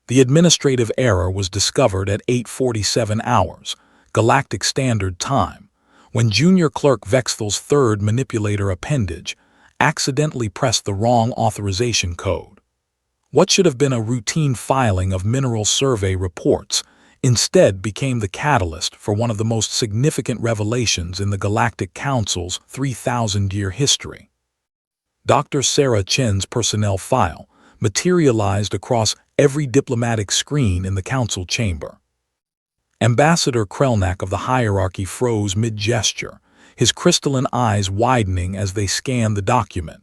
The administrative error was discovered at 8:47 hours, Galactic Standard Time, when Junior Clerk Vexthal's third manipulator appendage accidentally pressed the wrong authorization code. What should have been a routine filing of mineral survey reports instead became the catalyst for one of the most significant revelations in the Galactic Council's 3,000-year history. Dr. Sarah Chen's personnel file materialized across every diplomatic screen in the council chamber. Ambassador Krelnak of the hierarchy froze mid-gesture, his crystalline eyes widening as they scanned the document.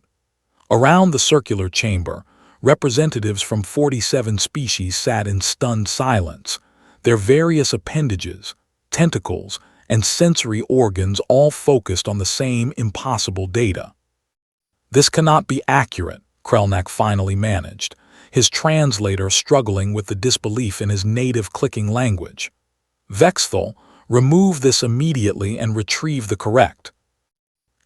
Around the circular chamber, representatives from 47 species sat in stunned silence, their various appendages, tentacles, and sensory organs all focused on the same impossible data. "This cannot be accurate," Krelnak finally managed, his translator struggling with the disbelief in his native clicking language. "Vexthal, remove this immediately and retrieve the correct."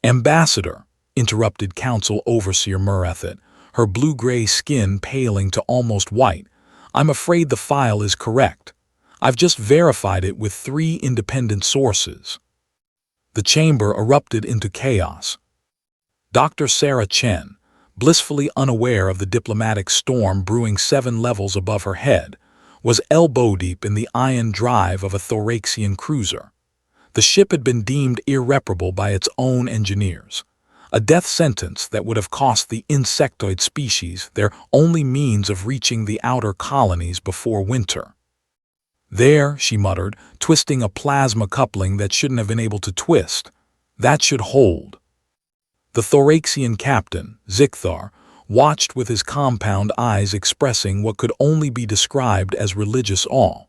"Ambassador," interrupted Council Overseer Murathet, her blue-gray skin paling to almost white, "I'm afraid the file is correct. I've just verified it with 3 independent sources." The chamber erupted into chaos. Dr. Sarah Chen, blissfully unaware of the diplomatic storm brewing 7 levels above her head, was elbow-deep in the ion drive of a Thoraxian cruiser. The ship had been deemed irreparable by its own engineers, a death sentence that would have cost the insectoid species their only means of reaching the outer colonies before winter. "There," she muttered, twisting a plasma coupling that shouldn't have been able to twist. "That should hold." The Thoraxian captain, Zikthar, watched with his compound eyes expressing what could only be described as religious awe.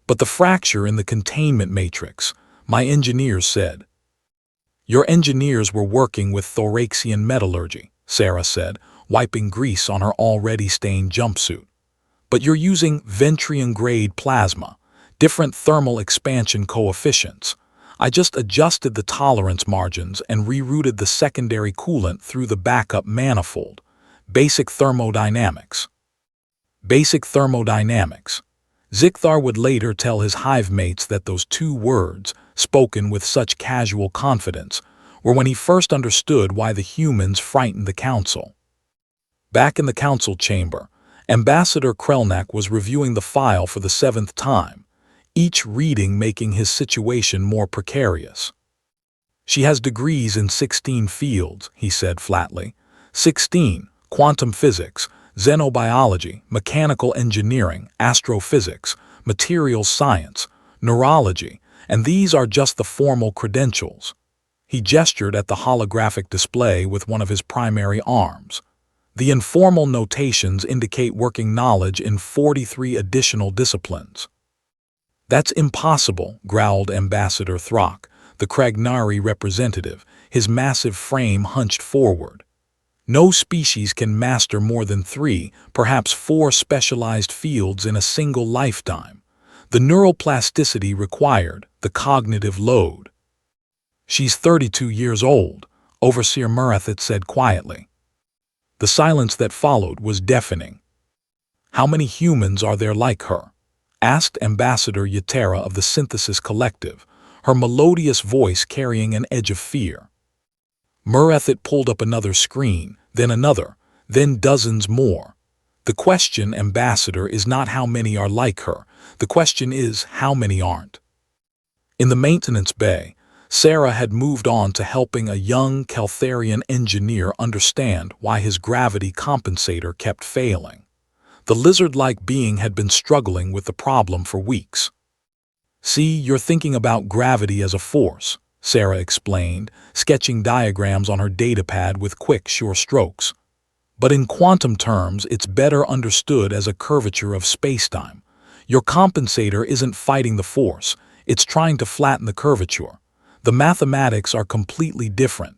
"But the fracture in the containment matrix," my engineers said. "Your engineers were working with Thoraxian metallurgy," Sarah said, wiping grease on her already stained jumpsuit. "But you're using Ventrian-grade plasma, different thermal expansion coefficients. I just adjusted the tolerance margins and rerouted the secondary coolant through the backup manifold. Basic thermodynamics." Basic thermodynamics. Zikthar would later tell his hive mates that those 2 words, spoken with such casual confidence, were when he first understood why the humans frightened the council. Back in the council chamber, Ambassador Krelnak was reviewing the file for the 7th time, each reading making his situation more precarious. "She has degrees in 16 fields," he said flatly. 16, quantum physics, xenobiology, mechanical engineering, astrophysics, materials science, neurology, and these are just the formal credentials." He gestured at the holographic display with one of his primary arms. "The informal notations indicate working knowledge in 43 additional disciplines." "That's impossible," growled Ambassador Throck, the Kragnari representative, his massive frame hunched forward. "No species can master more than 3, perhaps 4 specialized fields in a single lifetime. The neural plasticity required, the cognitive load." "She's 32 years old," Overseer Murathet said quietly. The silence that followed was deafening. "How many humans are there like her?" asked Ambassador Yetera of the Synthesis Collective, her melodious voice carrying an edge of fear. Murathet pulled up another screen, then another, then dozens more. "The question, Ambassador, is not how many are like her. The question is, how many aren't?" In the maintenance bay, Sarah had moved on to helping a young Caltharian engineer understand why his gravity compensator kept failing. The lizard-like being had been struggling with the problem for weeks. "See, you're thinking about gravity as a force," Sarah explained, sketching diagrams on her datapad with quick, sure strokes. "But in quantum terms, it's better understood as a curvature of spacetime. Your compensator isn't fighting the force, it's trying to flatten the curvature. The mathematics are completely different."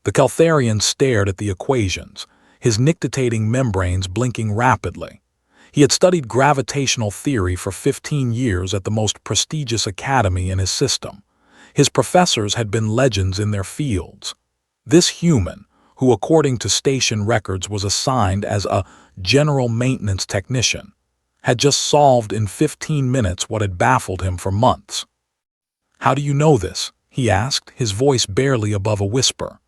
The Caltharian stared at the equations, his nictitating membranes blinking rapidly. He had studied gravitational theory for 15 years at the most prestigious academy in his system. His professors had been legends in their fields. This human, who according to station records was assigned as a general maintenance technician, had just solved in 15 minutes what had baffled him for months. "How do you know this?" he asked, his voice barely above a whisper.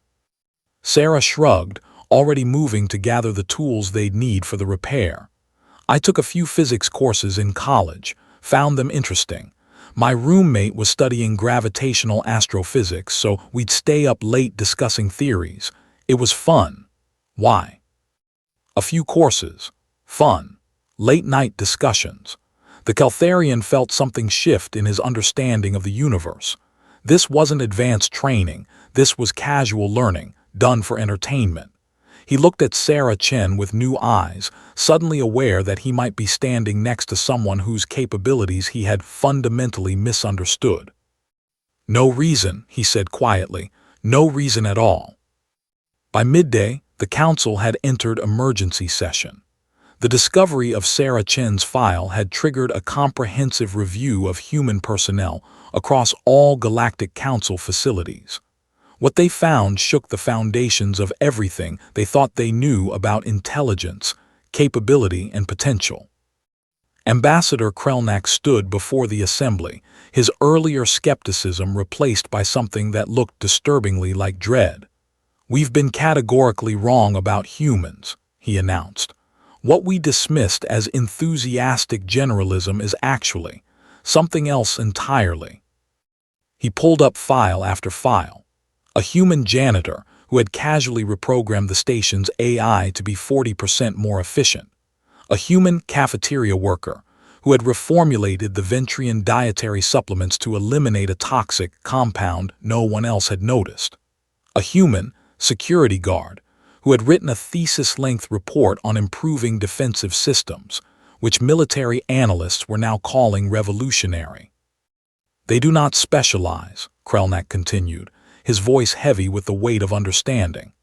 Sarah shrugged, already moving to gather the tools they'd need for the repair. "I took a few physics courses in college, found them interesting. My roommate was studying gravitational astrophysics, so we'd stay up late discussing theories. It was fun." "Why?" "A few courses. Fun. Late-night discussions." The Caltharian felt something shift in his understanding of the universe. This wasn't advanced training, this was casual learning, done for entertainment. He looked at Sarah Chen with new eyes, suddenly aware that he might be standing next to someone whose capabilities he had fundamentally misunderstood. "No reason," he said quietly, "no reason at all." By midday, the council had entered emergency session. The discovery of Sarah Chen's file had triggered a comprehensive review of human personnel across all Galactic Council facilities. What they found shook the foundations of everything they thought they knew about intelligence, capability, and potential. Ambassador Krelnak stood before the assembly, his earlier skepticism replaced by something that looked disturbingly like dread. "We've been categorically wrong about humans," he announced. "What we dismissed as enthusiastic generalism is actually something else entirely." He pulled up file after file. A human janitor who had casually reprogrammed the station's AI to be 40% more efficient. A human cafeteria worker who had reformulated the Ventrian dietary supplements to eliminate a toxic compound no one else had noticed. A human security guard who had written a thesis-length report on improving defensive systems, which military analysts were now calling revolutionary. "They do not specialize," Krelnak continued, his voice heavy with the weight of understanding.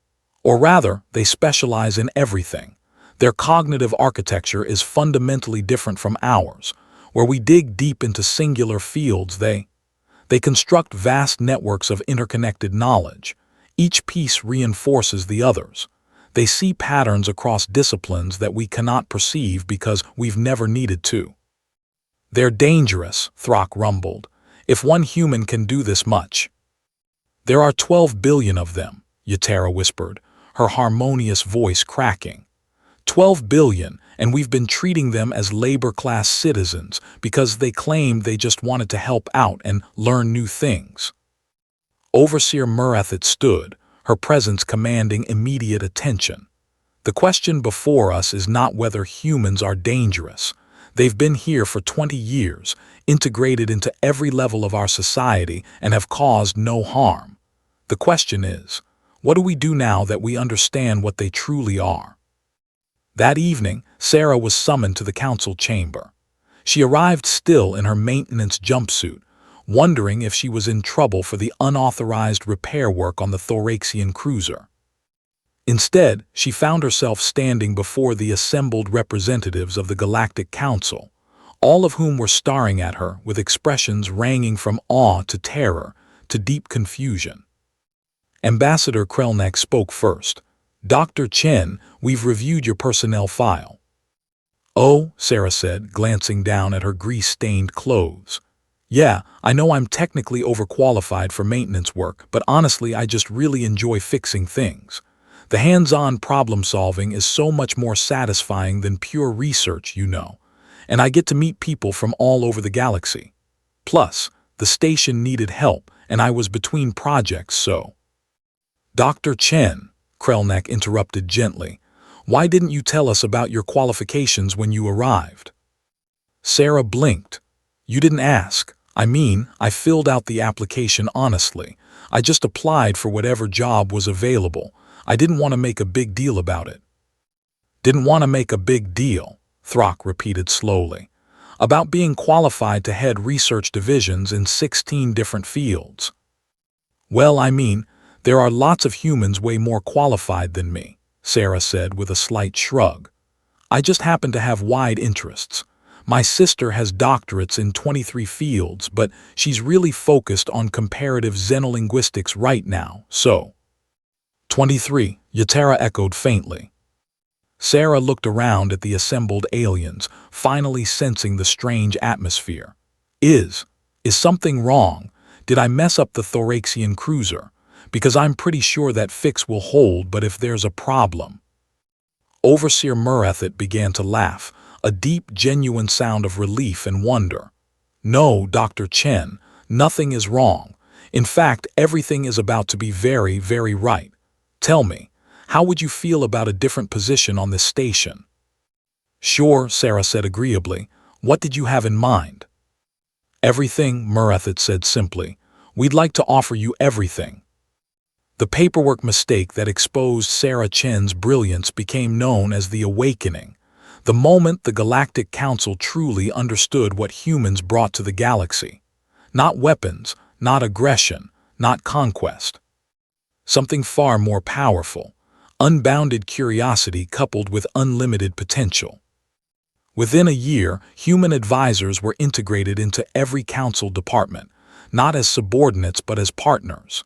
"Or rather, they specialize in everything. Their cognitive architecture is fundamentally different from ours, where we dig deep into singular fields. They construct vast networks of interconnected knowledge. Each piece reinforces the others. They see patterns across disciplines that we cannot perceive because we've never needed to." "They're dangerous," Throck rumbled. "If one human can do this much." "There are 12 billion of them," Yetera whispered, her harmonious voice cracking. 12 billion, and we've been treating them as labor-class citizens because they claimed they just wanted to help out and learn new things. Overseer Murathit stood, her presence commanding immediate attention. "The question before us is not whether humans are dangerous. They've been here for 20 years, integrated into every level of our society, and have caused no harm. The question is, what do we do now that we understand what they truly are?" That evening, Sarah was summoned to the council chamber. She arrived still in her maintenance jumpsuit, wondering if she was in trouble for the unauthorized repair work on the Thoraxian cruiser. Instead, she found herself standing before the assembled representatives of the Galactic Council, all of whom were staring at her with expressions ranging from awe to terror to deep confusion. Ambassador Krelnak spoke first. "Dr. Chen, we've reviewed your personnel file." "Oh," Sarah said, glancing down at her grease-stained clothes. "Yeah, I know I'm technically overqualified for maintenance work, but honestly I just really enjoy fixing things. The hands-on problem-solving is so much more satisfying than pure research, you know. And I get to meet people from all over the galaxy. Plus, the station needed help, and I was between projects, so—" "Dr. Chen," Krelnak interrupted gently, "why didn't you tell us about your qualifications when you arrived?" Sarah blinked. "You didn't ask. I mean, I filled out the application honestly. I just applied for whatever job was available. I didn't want to make a big deal about it." "Didn't want to make a big deal," Throck repeated slowly. "About being qualified to head research divisions in 16 different fields." "Well, I mean, there are lots of humans way more qualified than me," Sarah said with a slight shrug. "I just happen to have wide interests. My sister has doctorates in 23 fields, but she's really focused on comparative xenolinguistics right now, so—" "23," Yetera echoed faintly. Sarah looked around at the assembled aliens, finally sensing the strange atmosphere. Is something wrong? Did I mess up the Thoraxian cruiser? Because I'm pretty sure that fix will hold, but if there's a problem. Overseer Murethit began to laugh, a deep, genuine sound of relief and wonder. No, Dr. Chen, nothing is wrong. In fact, everything is about to be very, very right. Tell me, how would you feel about a different position on this station? Sure, Sarah said agreeably. What did you have in mind? Everything, Murethit said simply. We'd like to offer you everything. The paperwork mistake that exposed Sarah Chen's brilliance became known as the Awakening, the moment the Galactic Council truly understood what humans brought to the galaxy. Not weapons, not aggression, not conquest. Something far more powerful, unbounded curiosity coupled with unlimited potential. Within a year, human advisors were integrated into every council department, not as subordinates but as partners.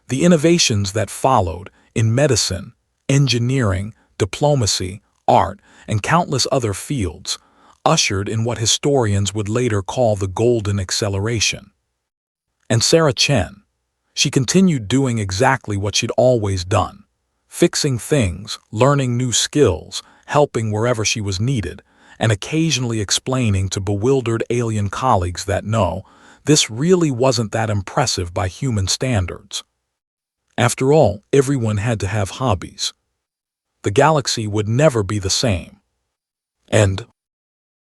The innovations that followed in medicine, engineering, diplomacy, art, and countless other fields ushered in what historians would later call the Golden Acceleration. And Sarah Chen, she continued doing exactly what she'd always done, fixing things, learning new skills, helping wherever she was needed, and occasionally explaining to bewildered alien colleagues that no, this really wasn't that impressive by human standards. After all, everyone had to have hobbies. The galaxy would never be the same. And